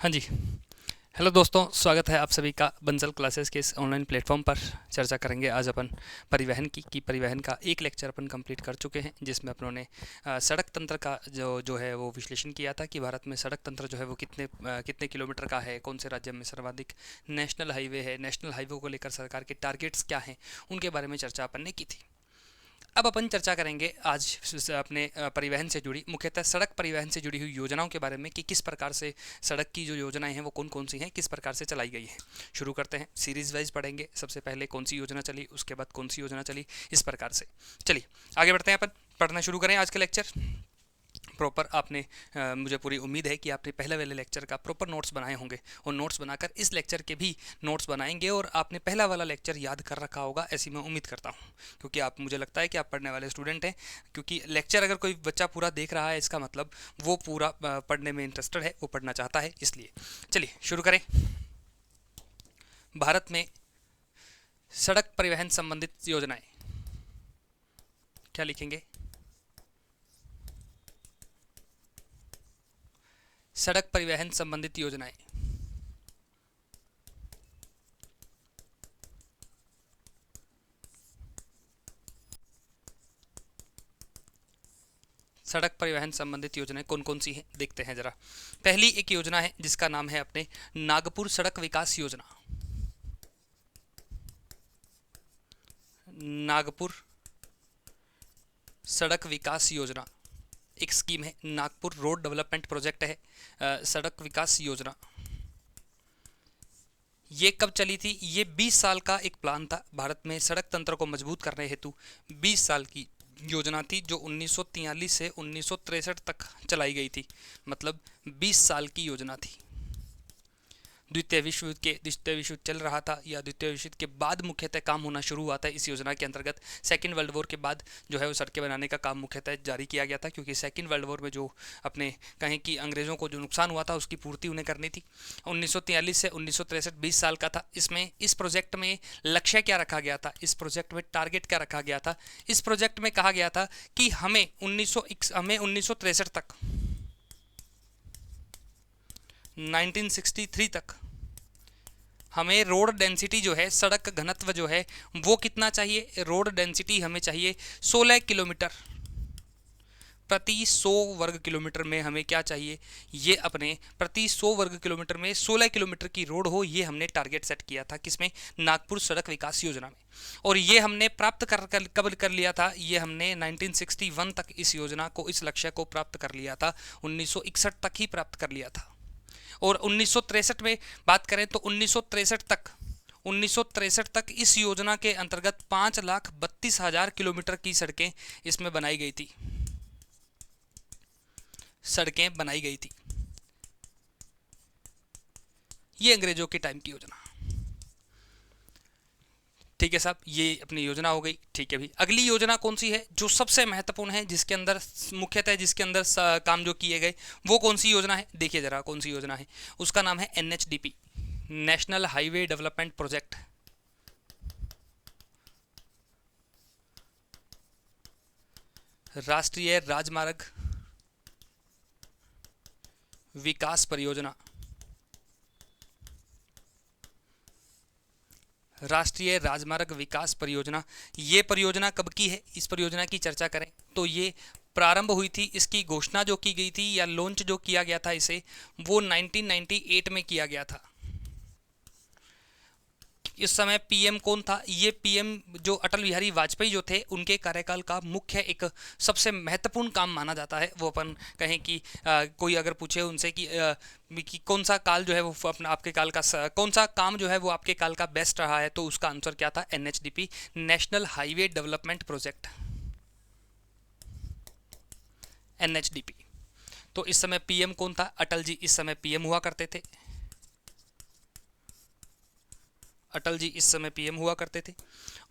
हाँ जी। हेलो दोस्तों, स्वागत है आप सभी का बंसल क्लासेस के इस ऑनलाइन प्लेटफॉर्म पर। चर्चा करेंगे आज अपन परिवहन की परिवहन का एक लेक्चर अपन कंप्लीट कर चुके हैं, जिसमें अपनों ने सड़क तंत्र का जो जो है वो विश्लेषण किया था कि भारत में सड़क तंत्र जो है वो कितने किलोमीटर का है, कौन से राज्य में सर्वाधिक नेशनल हाईवे है, नेशनल हाईवे को लेकर सरकार के टारगेट्स क्या हैं, उनके बारे में चर्चा अपन ने की थी। अब अपन चर्चा करेंगे आज अपने परिवहन से जुड़ी, मुख्यतः सड़क परिवहन से जुड़ी हुई योजनाओं के बारे में कि किस प्रकार से सड़क की जो योजनाएं हैं वो कौन कौन सी हैं, किस प्रकार से चलाई गई हैं। शुरू करते हैं, सीरीज वाइज पढ़ेंगे। सबसे पहले कौन सी योजना चली, उसके बाद कौन सी योजना चली, इस प्रकार से। चलिए आगे बढ़ते हैं, अपन पढ़ना शुरू करें आज का लेक्चर। प्रॉपर आपने मुझे पूरी उम्मीद है कि आपने पहले वाले लेक्चर का प्रॉपर नोट्स बनाए होंगे और नोट्स बनाकर इस लेक्चर के भी नोट्स बनाएंगे, और आपने पहला वाला लेक्चर याद कर रखा होगा, ऐसी मैं उम्मीद करता हूँ, क्योंकि आप, मुझे लगता है कि आप पढ़ने वाले स्टूडेंट हैं। क्योंकि लेक्चर अगर कोई बच्चा पूरा देख रहा है, इसका मतलब वो पूरा पढ़ने में इंटरेस्टेड है, वो पढ़ना चाहता है, इसलिए। चलिए शुरू करें। भारत में सड़क परिवहन संबंधित योजनाएं, क्या लिखेंगे? सड़क परिवहन संबंधित योजनाएं। सड़क परिवहन संबंधित योजनाएं कौन कौन सी हैं, देखते हैं जरा। पहली एक योजना है जिसका नाम है अपने नागपुर सड़क विकास योजना। नागपुर सड़क विकास योजना एक स्कीम है, नागपुर रोड डेवलपमेंट प्रोजेक्ट है। सड़क विकास योजना ये कब चली थी? ये 20 साल का एक प्लान था भारत में सड़क तंत्र को मजबूत करने हेतु। 20 साल की योजना थी जो 1943 से 1963 तक चलाई गई थी, मतलब 20 साल की योजना थी। द्वितीय विश्व युद्ध चल रहा था, या द्वितीय विश्व युद्ध के बाद मुख्यतः काम होना शुरू हुआ था इस योजना के अंतर्गत। सेकेंड वर्ल्ड वॉर के बाद जो है वो सड़कें बनाने का काम मुख्यतः जारी किया गया था, क्योंकि सेकेंड वर्ल्ड वॉर में जो अपने कहें कि अंग्रेज़ों को जो नुकसान हुआ था उसकी पूर्ति उन्हें करनी थी। 1943 से 1963 20 साल का था। इसमें इस प्रोजेक्ट में लक्ष्य क्या रखा गया था, इस प्रोजेक्ट में टारगेट क्या रखा गया था? इस प्रोजेक्ट में कहा गया था कि हमें 1963 तक, 1963 तक हमें रोड डेंसिटी जो है, सड़क घनत्व जो है वो कितना चाहिए? रोड डेंसिटी हमें चाहिए 16 किलोमीटर प्रति 100 वर्ग किलोमीटर में। हमें क्या चाहिए? ये अपने प्रति 100 वर्ग किलोमीटर में 16 किलोमीटर की रोड हो, ये हमने टारगेट सेट किया था। किसमें? नागपुर सड़क विकास योजना में। और ये हमने प्राप्त कब कर लिया था? ये हमने 1961 तक इस योजना को, इस लक्ष्य को प्राप्त कर लिया था। 1961 तक ही प्राप्त कर लिया था। और 1963 में बात करें तो 1963 तक इस योजना के अंतर्गत 5,32,000 किलोमीटर की सड़कें इसमें बनाई गई थी। सड़कें बनाई गई थी। ये अंग्रेजों के टाइम की योजना। ठीक है साहब, ये अपनी योजना हो गई। ठीक है भाई, अगली योजना कौन सी है जो सबसे महत्वपूर्ण है, जिसके अंदर मुख्यतः जिसके अंदर काम जो किए गए, वो कौन सी योजना है? देखिए जरा कौन सी योजना है। उसका नाम है NHDP, national highway development project. राष्ट्रीय राजमार्ग विकास परियोजना। राष्ट्रीय राजमार्ग विकास परियोजना, ये परियोजना कब की है? इस परियोजना की चर्चा करें तो ये प्रारंभ हुई थी, इसकी घोषणा जो की गई थी या लॉन्च जो किया गया था इसे, वो 1998 में किया गया था। इस समय पीएम कौन था? ये पीएम जो अटल बिहारी वाजपेयी जो थे, उनके कार्यकाल का मुख्य एक सबसे महत्वपूर्ण काम माना जाता है। वो अपन कहें कि कोई अगर पूछे उनसे कि कौन सा काल जो है वो अपना आपके काल का कौन सा काम जो है वो आपके काल का बेस्ट रहा है, तो उसका आंसर क्या था? NHDP, national highway development project. NHDP। तो इस समय पीएम कौन था? अटल जी इस समय पीएम हुआ करते थे। अटल जी इस समय पीएम हुआ करते थे।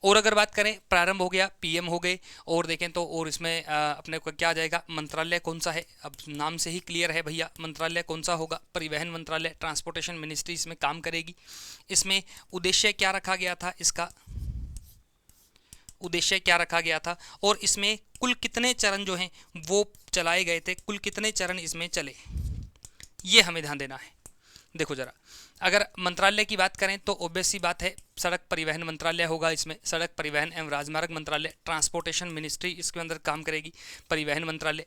और अगर बात करें, प्रारंभ हो गया, पीएम हो गए, और देखें तो और इसमें अपने को क्या आ जाएगा? मंत्रालय कौन सा है? अब नाम से ही क्लियर है भैया, मंत्रालय कौन सा होगा? परिवहन मंत्रालय, ट्रांसपोर्टेशन मिनिस्ट्री इसमें काम करेगी। इसमें उद्देश्य क्या रखा गया था? इसका उद्देश्य क्या रखा गया था, और इसमें कुल कितने चरण जो हैं वो चलाए गए थे? कुल कितने चरण इसमें चले, ये हमें ध्यान देना है। देखो जरा, अगर मंत्रालय की बात करें तो ऑब्वियस सी बात है सड़क परिवहन मंत्रालय होगा, इसमें सड़क परिवहन एवं राजमार्ग मंत्रालय, ट्रांसपोर्टेशन मिनिस्ट्री इसके अंदर काम करेगी, परिवहन मंत्रालय।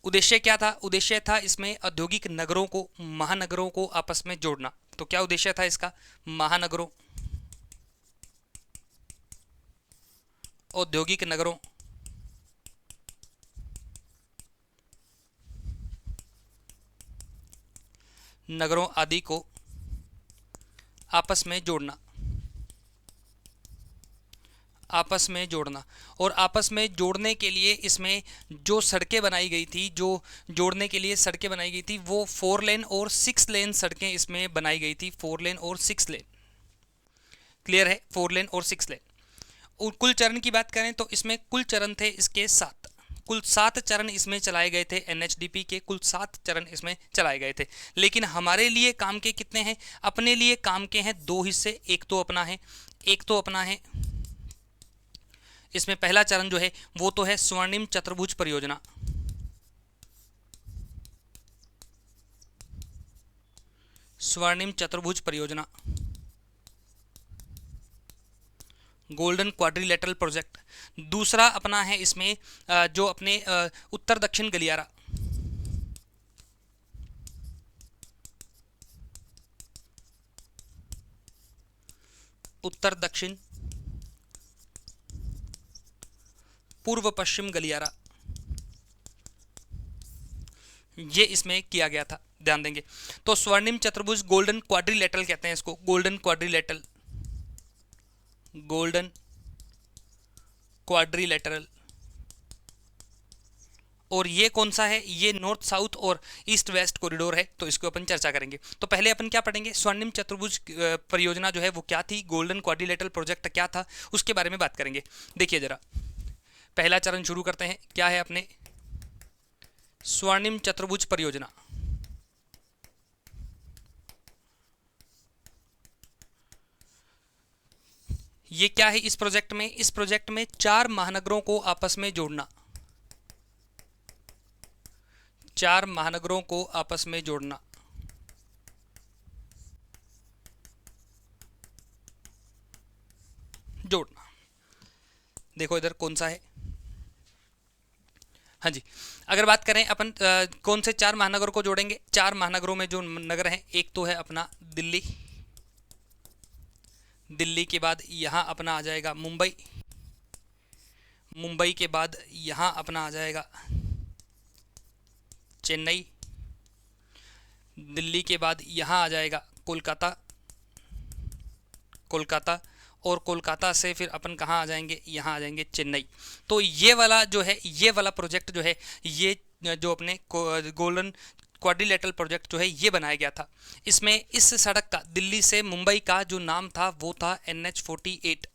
उद्देश्य क्या था? उद्देश्य था इसमें औद्योगिक नगरों को, महानगरों को आपस में जोड़ना। तो क्या उद्देश्य था इसका? महानगरों, औद्योगिक नगरों, नगरों आदि को आपस में जोड़ना, आपस में जोड़ना। और आपस में जोड़ने के लिए इसमें जो सड़कें बनाई गई थी, जो जोड़ने के लिए सड़कें बनाई गई थी, वो 4 लेन और 6 लेन सड़कें इसमें बनाई गई थी। 4 लेन और 6 लेन, क्लियर है? 4 लेन और 6 लेन। और कुल चरण की बात करें तो इसमें कुल चरण थे इसके 7, कुल 7 चरण इसमें चलाए गए थे। एनएचडीपी के कुल 7 चरण इसमें चलाए गए थे। लेकिन हमारे लिए काम के कितने हैं? अपने लिए काम के हैं 2 हिस्से। एक तो अपना है इसमें पहला चरण जो है वो तो है स्वर्णिम चतुर्भुज परियोजना। स्वर्णिम चतुर्भुज परियोजना, गोल्डन क्वाड्रिलेटरल प्रोजेक्ट। दूसरा अपना है इसमें जो अपने उत्तर दक्षिण गलियारा, उत्तर दक्षिण पूर्व पश्चिम गलियारा, ये इसमें किया गया था, ध्यान देंगे। तो स्वर्णिम चतुर्भुज, गोल्डन क्वाड्रिलेटरल कहते हैं इसको, गोल्डन क्वाड्रिलेटरल, गोल्डन क्वाड्रिलेटरल। और ये कौन सा है? ये नॉर्थ साउथ और ईस्ट वेस्ट कॉरिडोर है, तो इसको अपन चर्चा करेंगे। तो पहले अपन क्या पढ़ेंगे? स्वर्णिम चतुर्भुज परियोजना जो है वो क्या थी, गोल्डन क्वाड्रिलेटरल प्रोजेक्ट क्या था, उसके बारे में बात करेंगे। देखिए जरा, पहला चरण शुरू करते हैं। क्या है अपने? स्वर्णिम चतुर्भुज परियोजना। ये क्या है इस प्रोजेक्ट में? इस प्रोजेक्ट में 4 महानगरों को आपस में जोड़ना, 4 महानगरों को आपस में जोड़ना। जोड़ना, देखो इधर कौन सा है। हाँ जी, अगर बात करें अपन कौन से 4 महानगरों को जोड़ेंगे? 4 महानगरों में जो नगर हैं, एक तो है अपना दिल्ली, दिल्ली के बाद यहाँ अपना आ जाएगा मुंबई, मुंबई के बाद यहाँ अपना आ जाएगा चेन्नई, दिल्ली के बाद यहाँ आ जाएगा कोलकाता, कोलकाता, और कोलकाता से फिर अपन कहाँ आ जाएंगे? यहाँ आ जाएंगे चेन्नई। तो ये वाला जो है, ये वाला प्रोजेक्ट जो है, ये जो अपने गोल्डन क्वाड्रिलेटरल प्रोजेक्ट जो है ये बनाया गया था। इसमें इस सड़क का, दिल्ली से मुंबई का जो नाम था वो था NH48,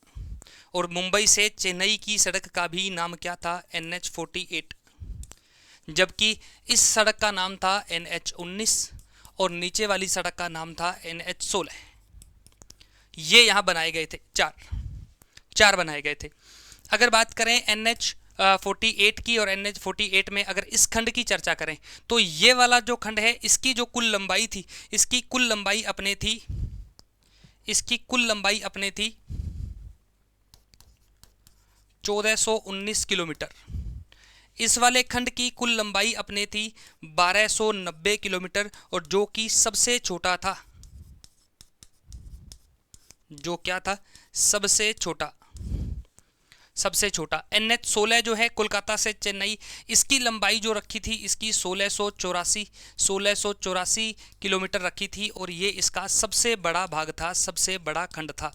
और मुंबई से चेन्नई की सड़क का भी नाम क्या था? NH48। जबकि इस सड़क का नाम था NH19 और नीचे वाली सड़क का नाम था NH16। ये यहाँ बनाए गए थे, 4 बनाए गए थे। अगर बात करें NH48 की और NH48 में अगर इस खंड की चर्चा करें तो ये वाला जो खंड है, इसकी जो कुल लंबाई थी, इसकी कुल लंबाई अपने थी 1419 किलोमीटर। इस वाले खंड की कुल लंबाई अपने थी 1290 किलोमीटर, और जो कि सबसे छोटा था, जो क्या था? सबसे छोटा NH16 जो है कोलकाता से चेन्नई, इसकी लंबाई जो रखी थी, इसकी 1684 किलोमीटर रखी थी, और ये इसका सबसे बड़ा भाग था, सबसे बड़ा खंड था।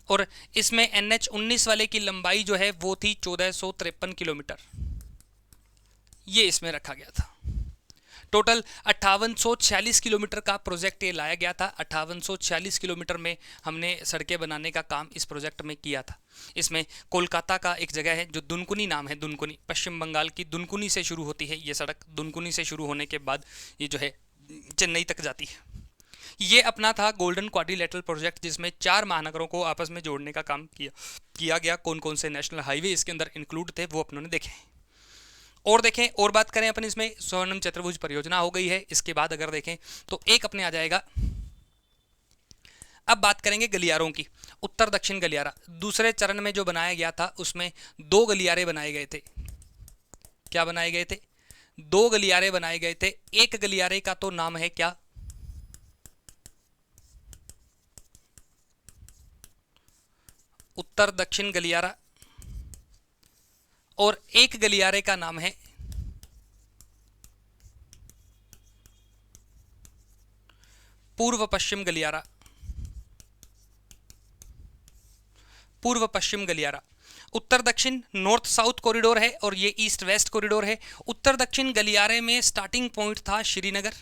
और इसमें NH19 वाले की लंबाई जो है वो थी 1453 किलोमीटर, ये इसमें रखा गया था। टोटल 5846 किलोमीटर का प्रोजेक्ट ये लाया गया था। 5846 किलोमीटर में हमने सड़कें बनाने का काम इस प्रोजेक्ट में किया था। इसमें कोलकाता का एक जगह है जो दुनकुनी नाम है, दुनकुनी, पश्चिम बंगाल की दुनकुनी से शुरू होती है ये सड़क। दुनकुनी से शुरू होने के बाद ये जो है चेन्नई तक जाती है। ये अपना था गोल्डन क्वाड्रिलेटरल प्रोजेक्ट, जिसमें 4 महानगरों को आपस में जोड़ने का काम किया गया। कौन कौन से नेशनल हाईवे इसके अंदर इंक्लूड थे वो अपनों ने देखे। और देखें, और बात करें अपन इसमें, स्वर्णम चतुर्भुज परियोजना हो गई है। इसके बाद अगर देखें तो एक अपने आ जाएगा, अब बात करेंगे गलियारों की। उत्तर दक्षिण गलियारा दूसरे चरण में जो बनाया गया था उसमें 2 गलियारे बनाए गए थे। क्या बनाए गए थे? 2 गलियारे बनाए गए थे। एक गलियारे का तो नाम है क्या? उत्तर दक्षिण गलियारा, और एक गलियारे का नाम है पूर्व पश्चिम गलियारा। पूर्व पश्चिम गलियारा। उत्तर दक्षिण नॉर्थ साउथ कॉरिडोर है और ये ईस्ट वेस्ट कॉरिडोर है। उत्तर दक्षिण गलियारे में स्टार्टिंग पॉइंट था श्रीनगर,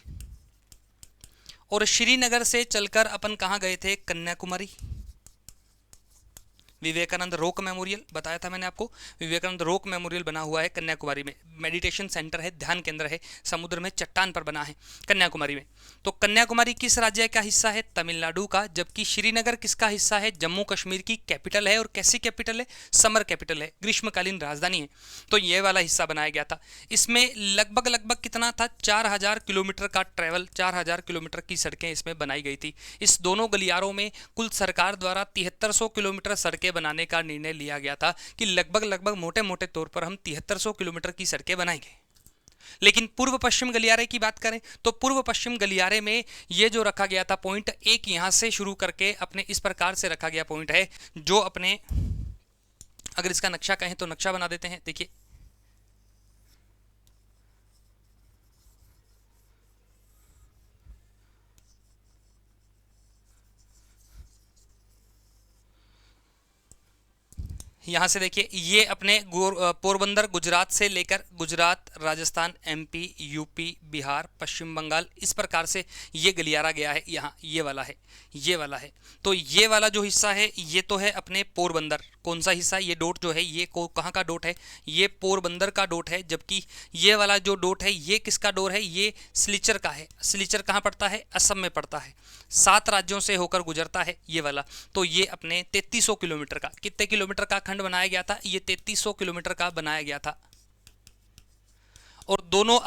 और श्रीनगर से चलकर अपन कहां गए थे? कन्याकुमारी। विवेकानंद रॉक मेमोरियल बताया था मैंने आपको, विवेकानंद रॉक मेमोरियल बना हुआ है कन्याकुमारी में, मेडिटेशन सेंटर है, ध्यान केंद्र है, समुद्र में चट्टान पर बना है कन्याकुमारी में। तो कन्याकुमारी किस राज्य का हिस्सा है? तमिलनाडु का। जबकि श्रीनगर किसका हिस्सा है? जम्मू कश्मीर की कैपिटल है। और कैसी कैपिटल है? समर कैपिटल है, ग्रीष्मकालीन राजधानी है। तो ये वाला हिस्सा बनाया गया था। इसमें लगभग लगभग कितना था? 4000 किलोमीटर का ट्रैवल, 4000 किलोमीटर की सड़कें इसमें बनाई गई थी। इस दोनों गलियारों में कुल सरकार द्वारा 7300 किलोमीटर सड़कें बनाने का निर्णय लिया गया था कि लगभग लगभग मोटे मोटे तौर पर हम 7300 किलोमीटर की सड़कें बनाएंगे। लेकिन पूर्व पश्चिम गलियारे की बात करें तो पूर्व पश्चिम गलियारे में ये जो रखा गया था पॉइंट, एक यहां से शुरू करके अपने इस प्रकार से रखा गया पॉइंट है, जो अपने, अगर इसका नक्शा कहें तो नक्शा बना देते हैं। देखिए, यहाँ से देखिए, ये अपने पोरबंदर गुजरात से लेकर गुजरात, राजस्थान, एमपी, यूपी, बिहार, पश्चिम बंगाल, इस प्रकार से ये गलियारा गया है। यहाँ ये वाला है, ये वाला है। तो ये वाला जो हिस्सा है ये तो है अपने पोरबंदर। कौन सा हिस्सा? ये डॉट जो है ये कहाँ का डॉट है? ये पोरबंदर का डॉट है। जबकि ये वाला जो डॉट है ये किसका डोर है? ये सिलीचर का है। सिलीचर कहाँ पड़ता है? असम में पड़ता है। 7 राज्यों से होकर गुजरता है ये वाला। तो ये अपने 3300 किलोमीटर का, कितने किलोमीटर का खंड बनाया गया था? ये 3300 किलोमीटर का बनाया गया था। और दोनों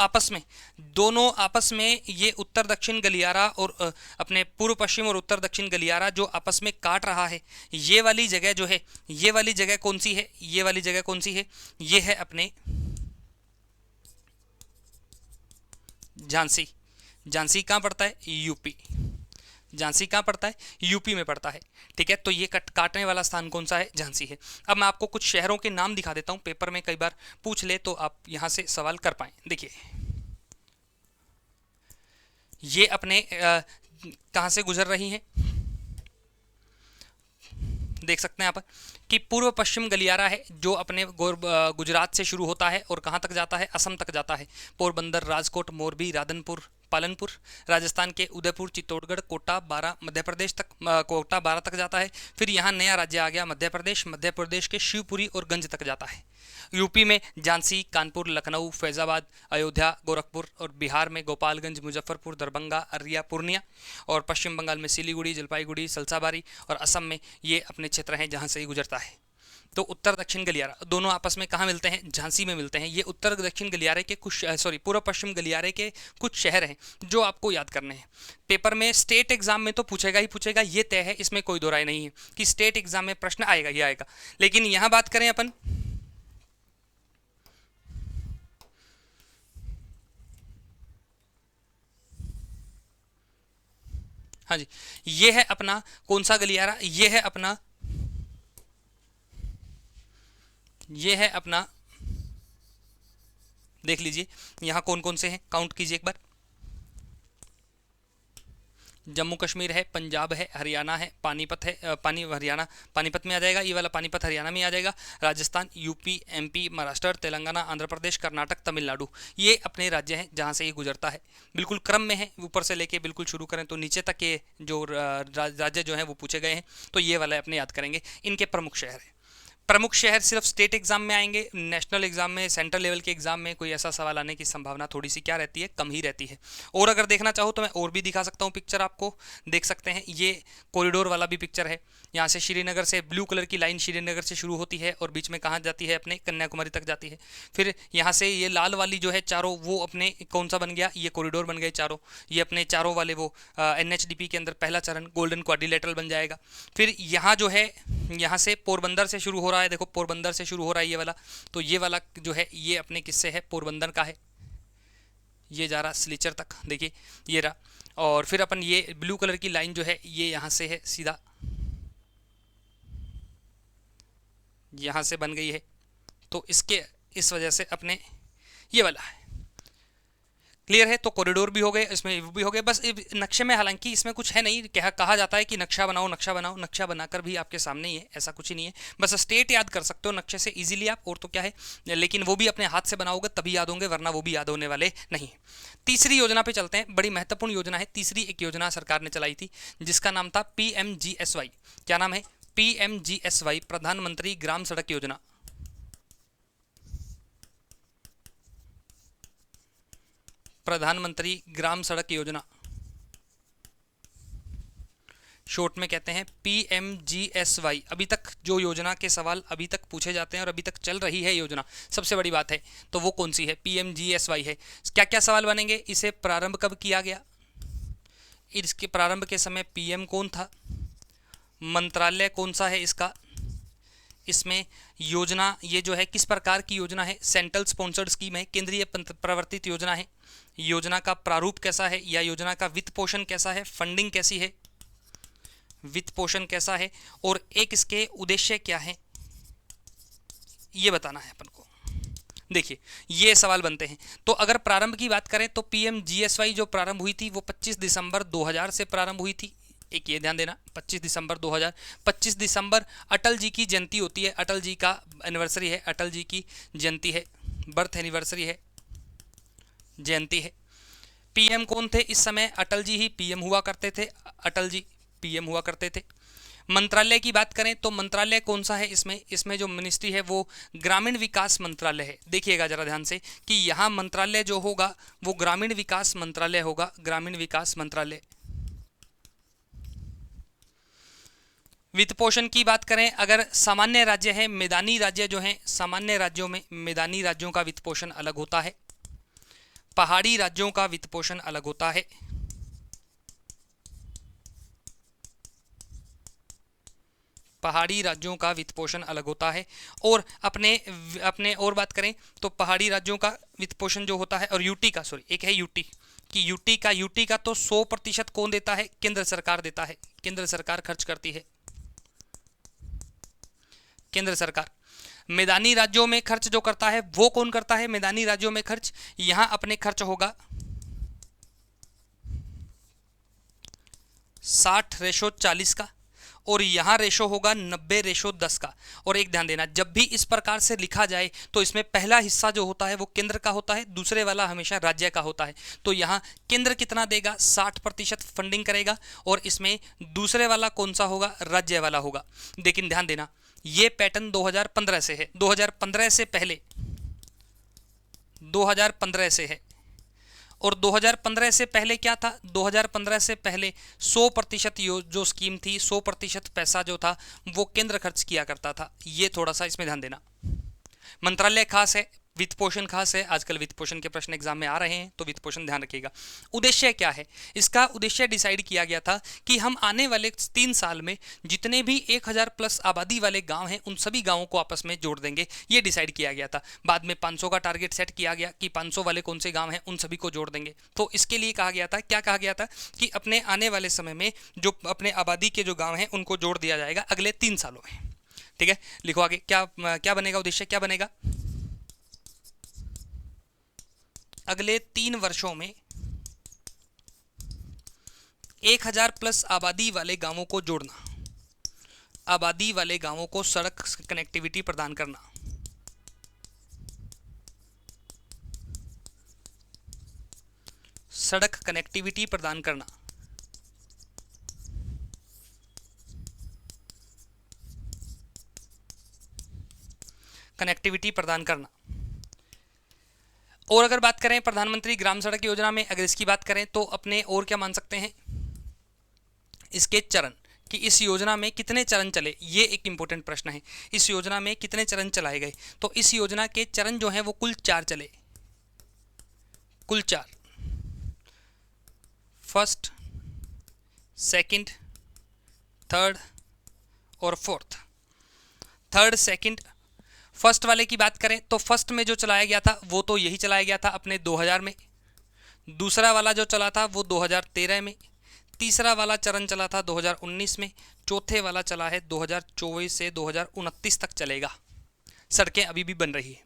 आपस में ये उत्तर दक्षिण गलियारा और अपने पूर्व पश्चिम और उत्तर दक्षिण गलियारा जो आपस में काट रहा है, ये वाली जगह जो है, ये वाली जगह कौन सी है? ये वाली जगह कौन सी है? ये है अपने झांसी। झांसी कहाँ पड़ता है? यूपी। झांसी कहाँ पड़ता है? यूपी में पड़ता है। ठीक है, तो ये काटने वाला स्थान कौन सा है? झांसी है। अब मैं आपको कुछ शहरों के नाम दिखा देता हूँ, पेपर में कई बार पूछ ले तो आप यहाँ से सवाल कर पाए। देखिए, ये अपने कहाँ से गुजर रही हैं? देख सकते हैं आप कि पूर्व पश्चिम गलियारा है जो अपने गुजरात से शुरू होता है और कहाँ तक जाता है? असम तक जाता है। पोरबंदर, राजकोट, मोरबी, राधनपुर, पालनपुर, राजस्थान के उदयपुर, चित्तौड़गढ़, कोटा, बारा, मध्य प्रदेश तक, कोटा 12 तक जाता है। फिर यहाँ नया राज्य आ गया मध्य प्रदेश, मध्य प्रदेश के शिवपुरी और गंज तक जाता है। यूपी में झांसी, कानपुर, लखनऊ, फैजाबाद, अयोध्या, गोरखपुर, और बिहार में गोपालगंज, मुजफ्फरपुर, दरभंगा, अररिया, पूर्णिया, और पश्चिम बंगाल में सिलीगुड़ी, जलपाईगुड़ी, सलसाबारी, और असम में ये अपने क्षेत्र हैं जहाँ से ये गुजरता है। तो उत्तर दक्षिण गलियारा दोनों आपस में कहाँ मिलते हैं? झांसी में मिलते हैं। ये उत्तर दक्षिण गलियारे के कुछ पूर्व पश्चिम गलियारे के कुछ शहर हैं जो आपको याद करने हैं। पेपर में स्टेट एग्जाम में तो पूछेगा ही पूछेगा, ये तय है, इसमें कोई दो राय नहीं है कि स्टेट एग्जाम में प्रश्न आएगा ही आएगा। लेकिन यहाँ बात करें अपन, हाँ जी, ये है अपना कौन सा गलियारा? ये है अपना, ये है अपना, देख लीजिए यहाँ कौन कौन से हैं, काउंट कीजिए एक बार। जम्मू कश्मीर है, पंजाब है, हरियाणा है, पानीपत है, हरियाणा पानीपत में आ जाएगा, ये वाला पानीपत हरियाणा में आ जाएगा। राजस्थान, यूपी, एमपी, महाराष्ट्र, तेलंगाना, आंध्र प्रदेश, कर्नाटक, तमिलनाडु, ये अपने राज्य हैं जहाँ से ये गुजरता है। बिल्कुल क्रम में है, ऊपर से लेके बिल्कुल शुरू करें तो नीचे तक ये जो राज्य जो हैं वो पूछे गए हैं। तो ये वाला अपने याद करेंगे, इनके प्रमुख शहर हैं। प्रमुख शहर सिर्फ स्टेट एग्जाम में आएंगे, नेशनल एग्जाम में, सेंट्रल लेवल के एग्जाम में कोई ऐसा सवाल आने की संभावना थोड़ी सी क्या रहती है, कम ही रहती है। और अगर देखना चाहो तो मैं और भी दिखा सकता हूँ पिक्चर, आपको देख सकते हैं, ये कॉरिडोर वाला भी पिक्चर है। यहाँ से श्रीनगर से ब्लू कलर की लाइन श्रीनगर से शुरू होती है और बीच में कहाँ जाती है, अपने कन्याकुमारी तक जाती है। फिर यहाँ से ये लाल वाली जो है चारों, वो अपने कौन सा बन गया, ये कॉरिडोर बन गए चारों, ये अपने चारों वाले वो NHDP के अंदर पहला चरण गोल्डन क्वाड्रिलेटरल बन जाएगा। फिर यहाँ जो है, यहाँ से पोरबंदर से शुरू हो रहा है, देखो पोरबंदर से शुरू हो रहा है ये वाला, तो ये वाला जो है ये अपने किससे है, पोरबंदर का है। ये जा रहा सिलीचर तक, देखिए ये रहा। और फिर अपन ये ब्लू कलर की लाइन जो है ये यहाँ से है सीधा, यहाँ से बन गई है। तो इसके इस वजह से अपने ये वाला है, क्लियर है। तो कॉरिडोर भी हो गए, इसमें भी हो गए। बस नक्शे में हालांकि इसमें कुछ है नहीं, कहा जाता है कि नक्शा बनाओ नक्शा बनाओ, नक्शा बनाकर भी आपके सामने ही है, ऐसा कुछ ही नहीं है। बस स्टेट याद कर सकते हो नक्शे से इजीली आप, और तो क्या है, लेकिन वो भी अपने हाथ से बनाओगे तभी याद होंगे, वरना वो भी याद होने वाले नहीं। तीसरी योजना पे चलते हैं, बड़ी महत्वपूर्ण योजना है। तीसरी एक योजना सरकार ने चलाई थी जिसका नाम था PMGSY। क्या नाम है? PMGSY, प्रधानमंत्री ग्राम सड़क योजना। प्रधानमंत्री ग्राम सड़क योजना, शॉर्ट में कहते हैं PMGSY। अभी तक जो योजना के सवाल अभी तक पूछे जाते हैं और अभी तक चल रही है योजना, सबसे बड़ी बात है तो वो कौन सी है, PMGSY है। क्या क्या सवाल बनेंगे, इसे प्रारंभ कब किया गया, इसके प्रारंभ के समय PM कौन था, मंत्रालय कौन सा है इसका, इसमें योजना ये जो है किस प्रकार की योजना है, सेंट्रल स्पॉन्सर्ड स्कीम है, केंद्रीय प्रवर्तित योजना है, योजना का प्रारूप कैसा है, या योजना का वित्त पोषण कैसा है, फंडिंग कैसी है, वित्त पोषण कैसा है, और एक इसके उद्देश्य क्या है, ये बताना है अपन को। देखिए ये सवाल बनते हैं। तो अगर प्रारंभ की बात करें तो PMGSY जो प्रारंभ हुई थी वो 25 दिसंबर 2000 से प्रारंभ हुई थी। एक ये ध्यान देना, 25 दिसंबर 2000, 25 दिसंबर अटल जी की जयंती होती है, अटल जी का एनिवर्सरी है, अटल जी की जयंती है, बर्थ एनिवर्सरी है, जयंती है। PM कौन थे इस समय, अटल जी ही PM हुआ करते थे, अटल जी PM हुआ करते थे। मंत्रालय की बात करें तो मंत्रालय कौन सा है इसमें, इसमें जो मिनिस्ट्री है वो ग्रामीण विकास मंत्रालय है। देखिएगा जरा ध्यान से कि यहाँ मंत्रालय जो होगा वो ग्रामीण विकास मंत्रालय होगा, ग्रामीण विकास मंत्रालय। वित्त पोषण की बात करें, अगर सामान्य राज्य है, मैदानी राज्य जो है, सामान्य राज्यों में मैदानी राज्यों का वित्त पोषण अलग होता है, पहाड़ी राज्यों का वित्त पोषण अलग होता है, पहाड़ी राज्यों का वित्त पोषण अलग होता है। और अपने और बात करें तो पहाड़ी राज्यों का वित्त पोषण जो होता है, और यूटी का, सॉरी एक है यूटी, कि यूटी का तो 100% कौन देता है, केंद्र सरकार देता है, केंद्र सरकार खर्च करती है, केंद्र सरकार। मैदानी राज्यों में खर्च जो करता है वो कौन करता है, मैदानी राज्यों में खर्च, यहां अपने खर्च होगा 60:40 का, और यहाँ रेशो होगा 90:10 का। और एक ध्यान देना, जब भी इस प्रकार से लिखा जाए तो इसमें पहला हिस्सा जो होता है वो केंद्र का होता है, दूसरे वाला हमेशा राज्य का होता है। तो यहाँ केंद्र कितना देगा, 60% फंडिंग करेगा, और इसमें दूसरे वाला कौन सा होगा, राज्य वाला होगा। लेकिन ध्यान देना ये पैटर्न 2015 से है, 2015 से पहले 2015 से है। और 2015 से पहले क्या था, 2015 से पहले 100% जो स्कीम थी, 100% पैसा जो था वो केंद्र खर्च किया करता था। ये थोड़ा सा इसमें ध्यान देना। मंत्रालय खास है, वित्त पोषण खास है, आजकल वित्त पोषण के प्रश्न एग्जाम में आ रहे हैं तो वित्त पोषण ध्यान रखिएगा। उद्देश्य क्या है, इसका उद्देश्य डिसाइड किया गया था कि हम आने वाले 3 साल में जितने भी 1000+ आबादी वाले गांव हैं उन सभी गांवों को आपस में जोड़ देंगे, ये डिसाइड किया गया था। बाद में 500 का टारगेट सेट किया गया कि 500 वाले कौन से गाँव हैं उन सभी को जोड़ देंगे। तो इसके लिए कहा गया था, क्या कहा गया था कि अपने आने वाले समय में जो अपने आबादी के जो गाँव हैं उनको जोड़ दिया जाएगा अगले 3 सालों में। ठीक है, लिखो आगे क्या बनेगा, उद्देश्य क्या बनेगा, अगले 3 वर्षों में 1000+ आबादी वाले गांवों को जोड़ना, आबादी वाले गांवों को सड़क कनेक्टिविटी प्रदान करना, सड़क कनेक्टिविटी प्रदान करना, कनेक्टिविटी प्रदान करना। और अगर बात करें प्रधानमंत्री ग्राम सड़क योजना में, अगर इसकी बात करें तो अपने और क्या मान सकते हैं, इसके चरण, कि इस योजना में कितने चरण चले, ये एक इंपॉर्टेंट प्रश्न है। इस योजना में कितने चरण चलाए गए, तो इस योजना के चरण जो हैं वो कुल 4 चले, कुल 4। फर्स्ट, सेकंड, थर्ड और फोर्थ। थर्ड, सेकंड, फर्स्ट वाले की बात करें तो फर्स्ट में जो चलाया गया था वो तो यही चलाया गया था अपने 2000 में। दूसरा वाला जो चला था वो 2013 में। तीसरा वाला चरण चला था 2019 में। चौथे वाला चला है 2024 से 2029 तक चलेगा। सड़कें अभी भी बन रही है।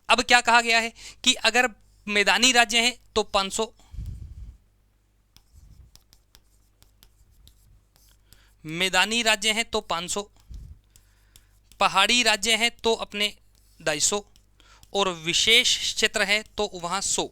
अब क्या कहा गया है कि अगर मैदानी राज्य हैं तो 500, मैदानी राज्य हैं तो 500, पहाड़ी राज्य हैं तो अपने 250 और विशेष क्षेत्र है तो वहाँ 100।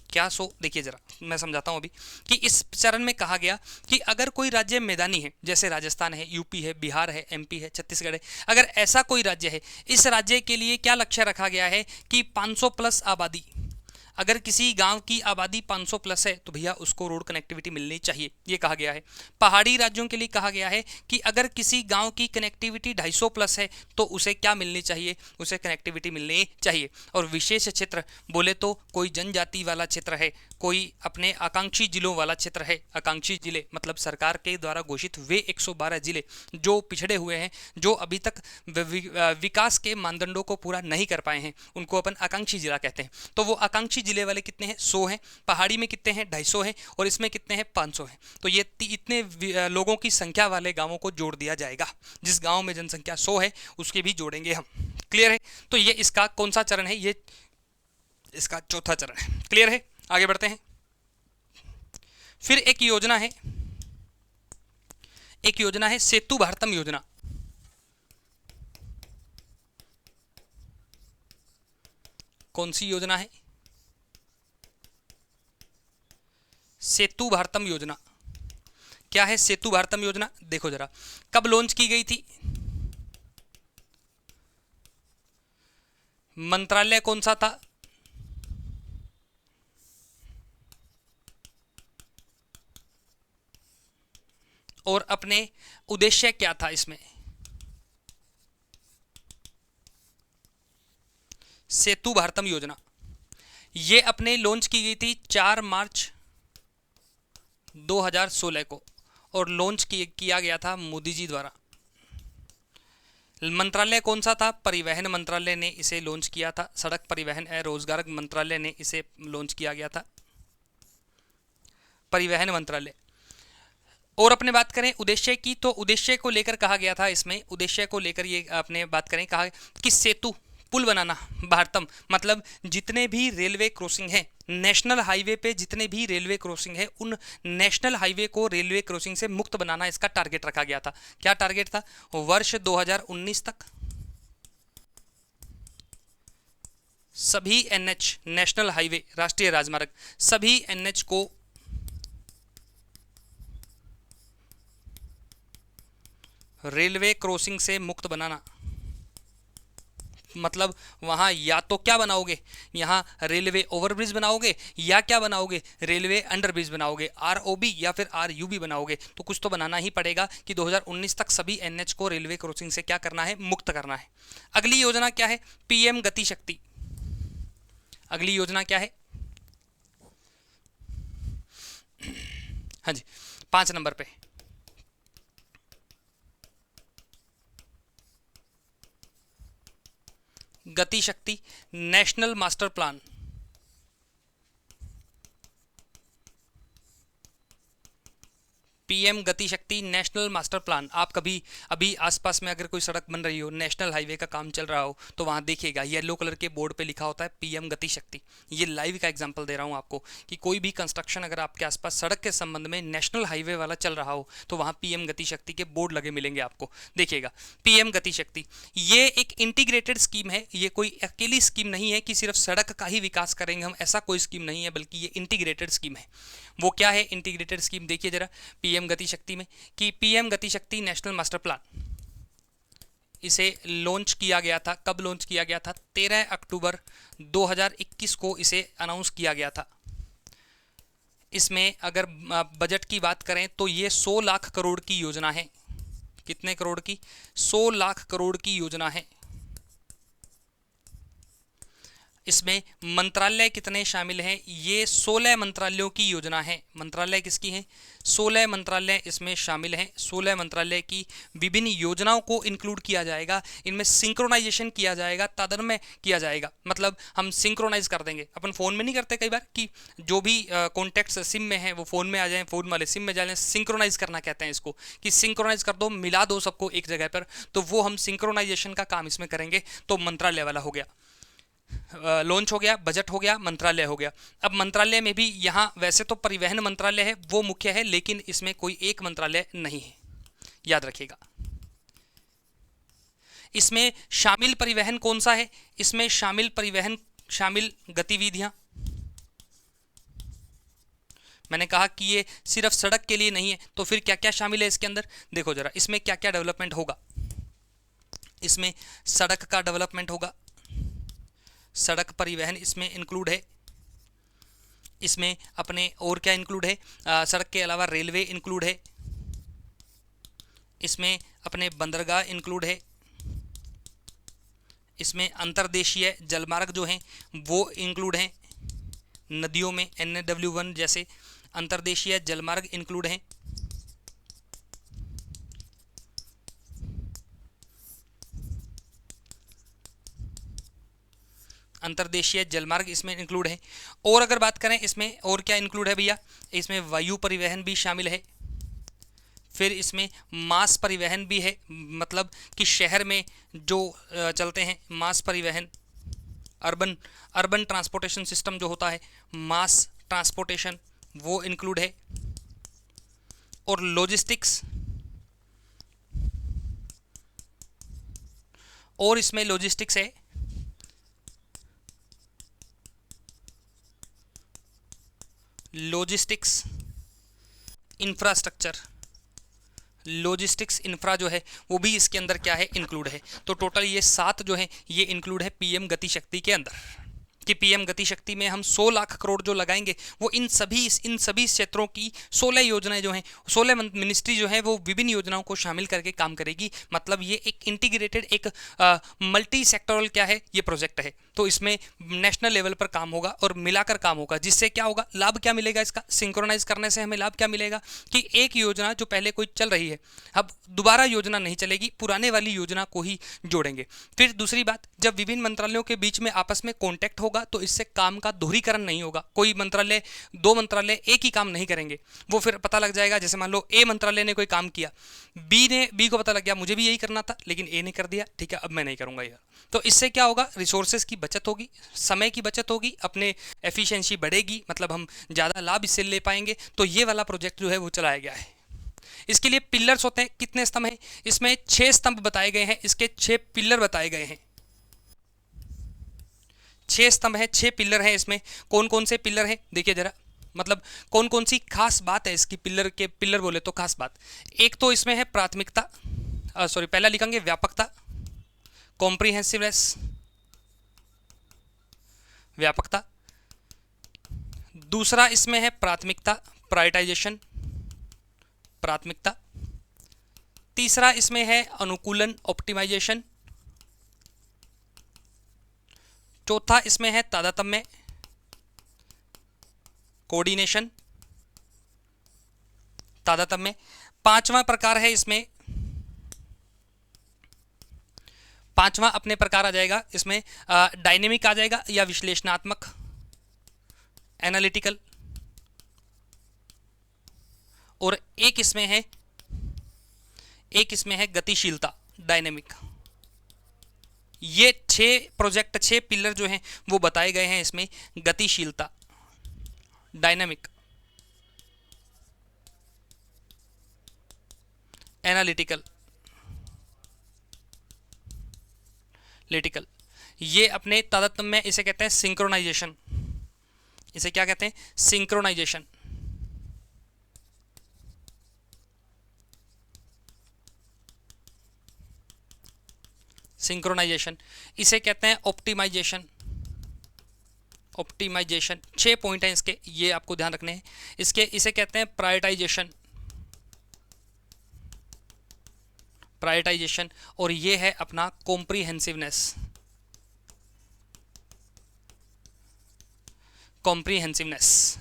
क्या 100? देखिए जरा मैं समझाता हूँ अभी कि इस चरण में कहा गया कि अगर कोई राज्य मैदानी है, जैसे राजस्थान है, यूपी है, बिहार है, एमपी है, छत्तीसगढ़ है, अगर ऐसा कोई राज्य है, इस राज्य के लिए क्या लक्ष्य रखा गया है कि 500 प्लस आबादी, अगर किसी गांव की आबादी 500 प्लस है तो भैया उसको रोड कनेक्टिविटी मिलनी चाहिए, ये कहा गया है। पहाड़ी राज्यों के लिए कहा गया है कि अगर किसी गांव की कनेक्टिविटी 250 प्लस है तो उसे क्या मिलनी चाहिए, उसे कनेक्टिविटी मिलनी चाहिए। और विशेष क्षेत्र बोले तो कोई जनजाति वाला क्षेत्र है, कोई अपने आकांक्षी जिलों वाला क्षेत्र है। आकांक्षी जिले मतलब सरकार के द्वारा घोषित वे 112 जिले जो पिछड़े हुए हैं, जो अभी तक विकास के मानदंडों को पूरा नहीं कर पाए हैं, उनको अपन आकांक्षी जिला कहते हैं। तो वो आकांक्षी जिले वाले कितने हैं? 100 हैं। पहाड़ी में कितने हैं? 250 हैं। और इसमें कितने हैं? 500 हैं। तो ये इतने लोगों की संख्या वाले गांवों को जोड़ दिया जाएगा। जिस गांव में जनसंख्या 100 है उसके भी जोड़ेंगे हम। क्लियर है? तो ये इसका कौन सा चरण है? ये इसका चौथा चरण है। क्लियर है? आगे बढ़ते हैं। फिर एक योजना है सेतु भारतम योजना। कौन सी योजना है? सेतु भारतम योजना। क्या है सेतु भारतम योजना? देखो जरा, कब लॉन्च की गई थी? मंत्रालय कौन सा था? और अपने उद्देश्य क्या था इसमें? सेतु भारतम योजना ये अपने लॉन्च की गई थी 4 मार्च 2016 को और लॉन्च किया गया था मोदी जी द्वारा। मंत्रालय कौन सा था? परिवहन मंत्रालय ने इसे लॉन्च किया था। सड़क परिवहन एवं रोजगार मंत्रालय ने इसे लॉन्च किया गया था, परिवहन मंत्रालय। और अपने बात करें उद्देश्य की, तो उद्देश्य को लेकर कहा गया था इसमें, उद्देश्य को लेकर ये अपने बात करें, कहा कि सेतु पुल बनाना भारतम, मतलब जितने भी रेलवे क्रॉसिंग है नेशनल हाईवे पे, जितने भी रेलवे क्रॉसिंग है उन नेशनल हाईवे को रेलवे क्रॉसिंग से मुक्त बनाना इसका टारगेट रखा गया था। क्या टारगेट था? वर्ष 2019 तक सभी एनएच, नेशनल हाईवे, राष्ट्रीय राजमार्ग, सभी एनएच को रेलवे क्रॉसिंग से मुक्त बनाना। मतलब वहाँ या तो क्या बनाओगे, यहाँ रेलवे ओवरब्रिज बनाओगे, या क्या बनाओगे, रेलवे अंडरब्रिज बनाओगे, आरओबी या फिर आरयूबी बनाओगे। तो कुछ तो बनाना ही पड़ेगा कि 2019 तक सभी एनएच को रेलवे क्रॉसिंग से क्या करना है? मुक्त करना है। अगली योजना क्या है? पीएम गति शक्ति। अगली योजना क्या है? हाँ जी, 5 नंबर पे गति शक्ति नेशनल मास्टर प्लान। पीएम गति शक्ति नेशनल मास्टर प्लान। आप कभी अभी आसपास में अगर कोई सड़क बन रही हो, नेशनल हाईवे का काम चल रहा हो, तो वहाँ देखिएगा येलो कलर के बोर्ड पे लिखा होता है पीएम गति शक्ति। ये लाइव का एग्जांपल दे रहा हूँ आपको कि कोई भी कंस्ट्रक्शन अगर आपके आसपास सड़क के संबंध में नेशनल हाईवे वाला चल रहा हो तो वहाँ पीएम गति शक्ति के बोर्ड लगे मिलेंगे आपको। देखिएगा पीएम गति शक्ति, ये एक इंटीग्रेटेड स्कीम है। ये कोई अकेली स्कीम नहीं है कि सिर्फ सड़क का ही विकास करेंगे हम, ऐसा कोई स्कीम नहीं है, बल्कि ये इंटीग्रेटेड स्कीम है। वो क्या है इंटीग्रेटेड स्कीम? देखिए जरा पीएम गति शक्ति में कि पीएम गति शक्ति नेशनल मास्टर प्लान, इसे लॉन्च किया गया था। कब लॉन्च किया गया था? 13 अक्टूबर 2021 को इसे अनाउंस किया गया था। इसमें अगर बजट की बात करें तो ये 100 लाख करोड़ की योजना है। कितने करोड़ की? 100 लाख करोड़ की योजना है। इसमें मंत्रालय कितने शामिल हैं? ये 16 मंत्रालयों की योजना है। मंत्रालय किसकी है? 16 मंत्रालय इसमें शामिल हैं। 16 मंत्रालय की विभिन्न योजनाओं को इंक्लूड किया जाएगा। इनमें सिंक्रोनाइजेशन किया जाएगा, तादात्म्य किया जाएगा। मतलब हम सिंक्रोनाइज कर देंगे। अपन फ़ोन में नहीं करते कई बार कि जो भी कॉन्टैक्ट्स सिम में है वो फ़ोन में आ जाएं, फ़ोन वाले सिम में जाए। सिंक्रोनाइज करना कहते हैं इसको, कि सिंक्रोनाइज कर दो, मिला दो सबको एक जगह पर। तो वो हम सिंक्रोनाइजेशन का काम इसमें करेंगे। तो मंत्रालय वाला हो गया, लॉन्च हो गया, बजट हो गया, मंत्रालय हो गया। अब मंत्रालय में भी यहाँ वैसे तो परिवहन मंत्रालय है, वो मुख्य है, लेकिन इसमें कोई एक मंत्रालय नहीं है, याद रखिएगा। इसमें शामिल परिवहन कौन सा है? इसमें शामिल परिवहन, शामिल गतिविधियां, मैंने कहा कि ये सिर्फ सड़क के लिए नहीं है, तो फिर क्या क्या शामिल है इसके अंदर? देखो जरा, इसमें क्या क्या डेवलपमेंट होगा। इसमें सड़क का डेवलपमेंट होगा, सड़क परिवहन इसमें इंक्लूड है। इसमें अपने और क्या इंक्लूड है? सड़क के अलावा रेलवे इंक्लूड है। इसमें अपने बंदरगाह इंक्लूड है। इसमें अंतर्देशीय जलमार्ग जो हैं वो इंक्लूड हैं। नदियों में NW1 जैसे अंतर्देशीय जलमार्ग इंक्लूड हैं। अंतर्देशीय जलमार्ग इसमें इंक्लूड है। और अगर बात करें इसमें और क्या इंक्लूड है भैया, इसमें वायु परिवहन भी शामिल है। फिर इसमें मास परिवहन भी है, मतलब कि शहर में जो चलते हैं मास परिवहन, अर्बन ट्रांसपोर्टेशन सिस्टम जो होता है, मास ट्रांसपोर्टेशन, वो इंक्लूड है। और लॉजिस्टिक्स, और इसमें लॉजिस्टिक्स है। लॉजिस्टिक्स इंफ्रास्ट्रक्चर, लॉजिस्टिक्स इंफ्रा जो है वो भी इसके अंदर क्या है? इंक्लूड है। तो टोटल ये 7 जो है ये इंक्लूड है पीएम गति शक्ति के अंदर, कि पीएम गति शक्ति में हम 100 लाख करोड़ जो लगाएंगे वो इन सभी क्षेत्रों की 16 योजनाएं जो हैं, 16 मिनिस्ट्री जो है वो विभिन्न योजनाओं को शामिल करके काम करेगी। मतलब ये एक इंटीग्रेटेड, एक मल्टी सेक्टोरल क्या है, ये प्रोजेक्ट है। तो इसमें नेशनल लेवल पर काम होगा और मिलाकर काम होगा, जिससे क्या होगा, लाभ क्या मिलेगा इसका? सिंक्रोनाइज करने से हमें लाभ क्या मिलेगा कि एक योजना जो पहले कोई चल रही है, अब दोबारा योजना नहीं चलेगी, पुराने वाली योजना को ही जोड़ेंगे। फिर दूसरी बात, जब विभिन्न मंत्रालयों के बीच में आपस में कॉन्टैक्ट होगा तो इससे काम का दोहरीकरण नहीं होगा। कोई मंत्रालय, 2 मंत्रालय एक ही काम नहीं करेंगे। वो फिर पता लग जाएगा, जैसे मान लो ए मंत्रालय ने कोई काम किया, बी को पता लग गया मुझे भी यही करना था, लेकिन ए ने कर दिया, ठीक है अब मैं नहीं करूंगा यार। तो इससे क्या होगा? रिसोर्सेज की बचत होगी, समय की बचत होगी, अपने एफिशिएंसी बढ़ेगी, मतलब हम ज़्यादा लाभ इससे ले पाएंगे। तो ये वाला प्रोजेक्ट जो है वो चलाया गया है। इसके लिए पिलर्स होते हैं। कितने स्तंभ हैं? इसमें 6 स्तंभ बताए गए हैं, इसके 6 पिलर बताए गए हैं। 6 स्तंभ हैं, 6 पिलर हैं। इसमें कौन कौन से पिलर हैं देखिए जरा, मतलब कौन कौन सी खास बात है इसकी, पिलर के पिलर बोले तो खास बात। एक तो इसमें है प्राथमिकता, पहला लिखेंगे व्यापकता, कॉम्प्रिहेंसिवनेस, व्यापकता। दूसरा इसमें है प्राथमिकता, प्रायोरिटाइजेशन, प्राथमिकता। तीसरा इसमें है अनुकूलन, ऑप्टिमाइजेशन। चौथा इसमें है तादात्म्य, कोऑर्डिनेशन, तादात्म्य। पांचवा प्रकार है इसमें, पांचवा अपने प्रकार आ जाएगा इसमें, डायनेमिक आ जाएगा या विश्लेषणात्मक, एनालिटिकल। और एक इसमें है गतिशीलता, डायनेमिक। ये 6 प्रोजेक्ट, 6 पिलर जो हैं वो बताए गए हैं इसमें। गतिशीलता, डायनेमिक, एनालिटिकल, लिटिकल। ये अपने तादात्म्य में इसे कहते हैं सिंक्रोनाइजेशन। इसे क्या कहते हैं? सिंक्रोनाइजेशन। सिंक्रोनाइजेशन, इसे कहते हैं ऑप्टिमाइजेशन। ऑप्टिमाइजेशन 6 पॉइंट हैं इसके, ये आपको ध्यान रखने हैं। इसे कहते हैं प्रायोरिटाइजेशन। प्रायोरिटाइजेशन, और ये है अपना कॉम्प्रिहेंसिवनेस। कॉम्प्रिहेंसिवनेस।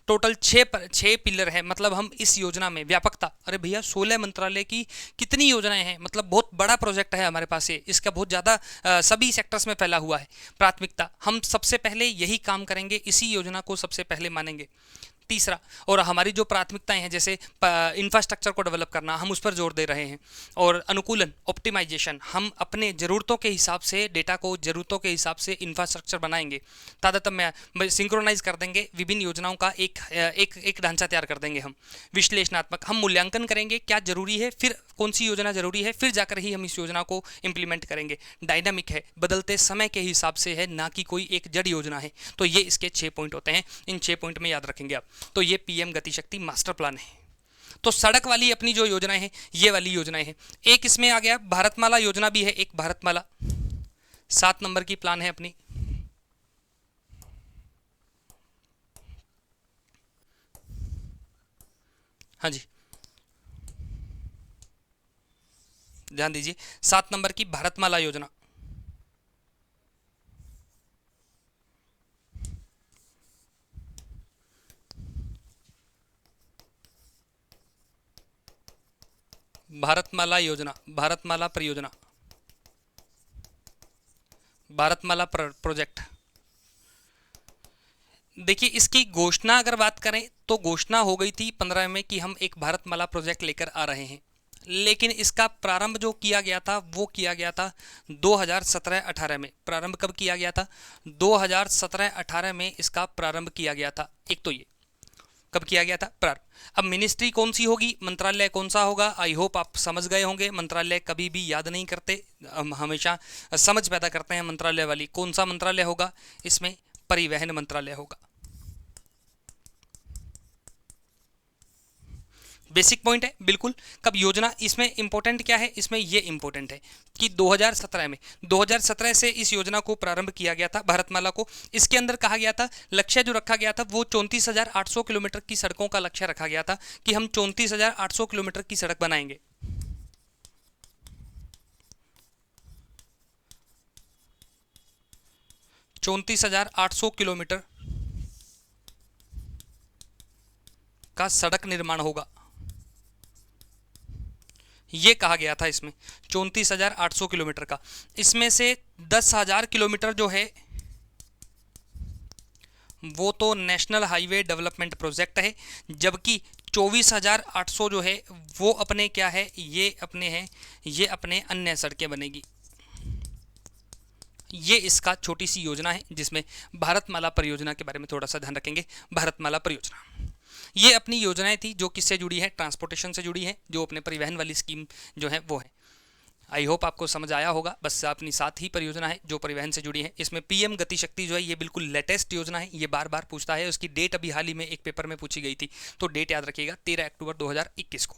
टोटल 6 पिलर है, मतलब हम इस योजना में व्यापकता, अरे भैया 16 मंत्रालय की कितनी योजनाएं हैं, मतलब बहुत बड़ा प्रोजेक्ट है हमारे पास ये, इसका बहुत ज़्यादा सभी सेक्टर्स में फैला हुआ है। प्राथमिकता, हम सबसे पहले यही काम करेंगे, इसी योजना को सबसे पहले मानेंगे। तीसरा, और हमारी जो प्राथमिकताएं हैं जैसे इंफ्रास्ट्रक्चर को डेवलप करना, हम उस पर जोर दे रहे हैं। और अनुकूलन, ऑप्टिमाइजेशन, हम अपने ज़रूरतों के हिसाब से डेटा को ज़रूरतों के हिसाब से इंफ्रास्ट्रक्चर बनाएंगे। तारतम्य, सिंक्रोनाइज कर देंगे विभिन्न योजनाओं का, एक ढांचा तैयार कर देंगे हम। विश्लेषणात्मक, हम मूल्यांकन करेंगे क्या जरूरी है, फिर कौन सी योजना जरूरी है, फिर जाकर ही हम इस योजना को इंप्लीमेंट करेंगे। डायनामिक है, बदलते समय के हिसाब से है, ना कि कोई एक जड़ योजना है। तो ये इसके 6 पॉइंट होते हैं, इन 6 पॉइंट में याद रखेंगे आप। तो ये पीएम गति शक्ति मास्टर प्लान है। तो सड़क वाली अपनी जो योजनाएं हैं, ये वाली योजनाएं हैं। एक इसमें आ गया भारतमाला योजना भी है, एक भारतमाला 7 नंबर की प्लान है अपनी। हाँ जी, ध्यान दीजिए, 7 नंबर की भारतमाला योजना। भारतमाला योजना, भारतमाला परियोजना, भारतमाला प्रोजेक्ट। देखिए, इसकी घोषणा अगर बात करें तो घोषणा हो गई थी 15 में कि हम एक भारतमाला प्रोजेक्ट लेकर आ रहे हैं, लेकिन इसका प्रारंभ जो किया गया था वो किया गया था 2017-18 में। प्रारंभ कब किया गया था? 2017-18 में इसका प्रारंभ किया गया था। एक तो ये कब किया गया था? प्रारंभ। अब मिनिस्ट्री कौन सी होगी, मंत्रालय कौन सा होगा, आई होप आप समझ गए होंगे। मंत्रालय कभी भी याद नहीं करते, हम हमेशा समझ पैदा करते हैं मंत्रालय वाली। कौन सा मंत्रालय होगा इसमें? परिवहन मंत्रालय होगा। बेसिक पॉइंट है बिल्कुल। कब योजना, इसमें इंपॉर्टेंट क्या है, इसमें ये इंपॉर्टेंट है कि 2017 से इस योजना को प्रारंभ किया गया था, भारतमाला को। इसके अंदर कहा गया था, लक्ष्य जो रखा गया था वो 34,800 किलोमीटर की सड़कों का लक्ष्य रखा गया था कि हम 34,800 किलोमीटर की सड़क बनाएंगे। किलोमीटर का सड़क निर्माण होगा, ये कहा गया था इसमें 34,800 किलोमीटर का। इसमें से 10,000 किलोमीटर जो है वो तो नेशनल हाईवे डेवलपमेंट प्रोजेक्ट है, जबकि 24,800 जो है वो अपने क्या है, ये अपने हैं, ये अपने अन्य सड़कें बनेगी। ये इसका छोटी सी योजना है जिसमें भारतमाला परियोजना के बारे में थोड़ा सा ध्यान रखेंगे। भारतमाला परियोजना ये अपनी योजनाएं थी जो किससे जुड़ी है, ट्रांसपोर्टेशन से जुड़ी है, जो अपने परिवहन वाली स्कीम जो है वो है। आई होप आपको समझ आया होगा। बस अपनी 7 ही परियोजना है जो परिवहन से जुड़ी है। इसमें पीएम गति शक्ति जो है ये बिल्कुल लेटेस्ट योजना है, ये बार बार पूछता है। उसकी डेट अभी हाल ही में एक पेपर में पूछी गई थी, तो डेट याद रखिएगा 13 अक्टूबर 2021 को।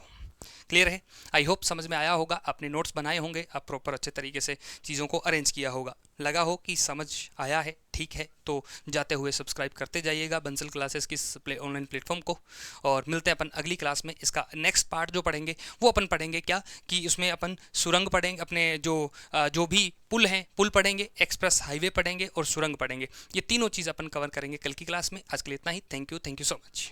क्लियर है? आई होप समझ में आया होगा, आपने नोट्स बनाए होंगे, आप प्रॉपर अच्छे तरीके से चीज़ों को अरेंज किया होगा। लगा हो कि समझ आया है, ठीक है, तो जाते हुए सब्सक्राइब करते जाइएगा बंसल क्लासेस की ऑनलाइन प्लेटफॉर्म को। और मिलते हैं अपन अगली क्लास में। इसका नेक्स्ट पार्ट जो पढ़ेंगे वो अपन पढ़ेंगे क्या कि उसमें अपन सुरंग पढ़ेंगे, अपने जो भी पुल हैं पुल पढ़ेंगे, एक्सप्रेस हाईवे पढ़ेंगे और सुरंग पढ़ेंगे। ये तीनों चीज़ अपन कवर करेंगे कल की क्लास में। आज के लिए इतना ही। Thank you so much.